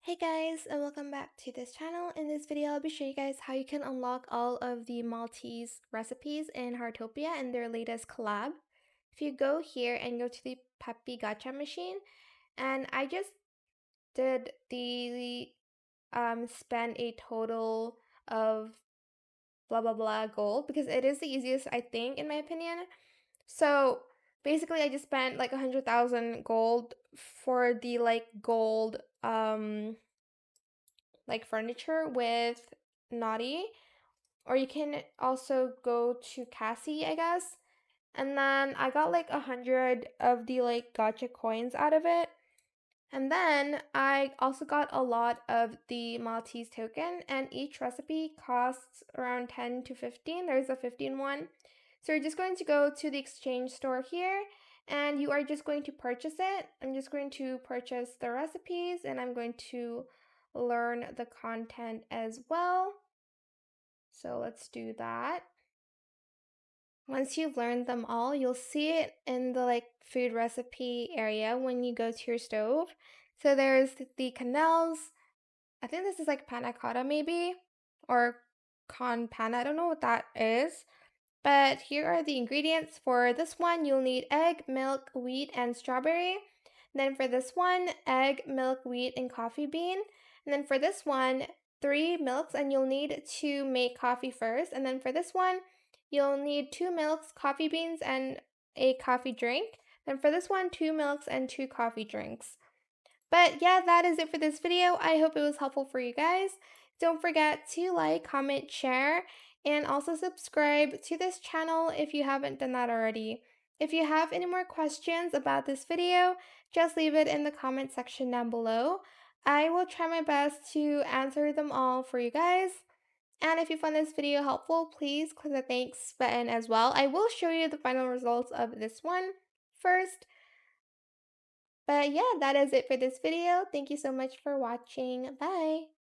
Hey guys, and welcome back to this channel. In this video, I'll be showing you guys how you can unlock all of the Maltese recipes in Heartopia and their latest collab. If you go here and go to the Puppy Gacha machine, and I just did the spend a total of blah blah blah gold because it is the easiest, I think, in my opinion. So basically, I just spent like 100,000 gold for the gold like furniture with Naughty, or you can also go to Cassie, I guess. And then I got like 100 of the gacha coins out of it. And then I also got a lot of the Maltese token, and each recipe costs around 10 to 15. There's a 15 one. So you're just going to go to the exchange store here, and you are just going to purchase it. I'm just going to purchase the recipes, and I'm going to learn the content as well. So let's do that. Once you've learned them all, you'll see it in the food recipe area when you go to your stove. So there's the canals. I think this is like panna cotta maybe, or con panna. I don't know what that is. But here are the ingredients. For this one, you'll need egg, milk, wheat, and strawberry. Then for this one, egg, milk, wheat, and coffee bean. And then for this one, 3 milks, and you'll need to make coffee first. And then for this one, you'll need 2 milks, coffee beans, and a coffee drink. Then for this one, 2 milks and 2 coffee drinks. But yeah, that is it for this video. I hope it was helpful for you guys. Don't forget to like, comment, share, and also subscribe to this channel if you haven't done that already. If you have any more questions about this video, just leave it in the comment section down below. I will try my best to answer them all for you guys. And if you found this video helpful, please click the thanks button as well. I will show you the final results of this one first. But yeah, that is it for this video. Thank you so much for watching. Bye!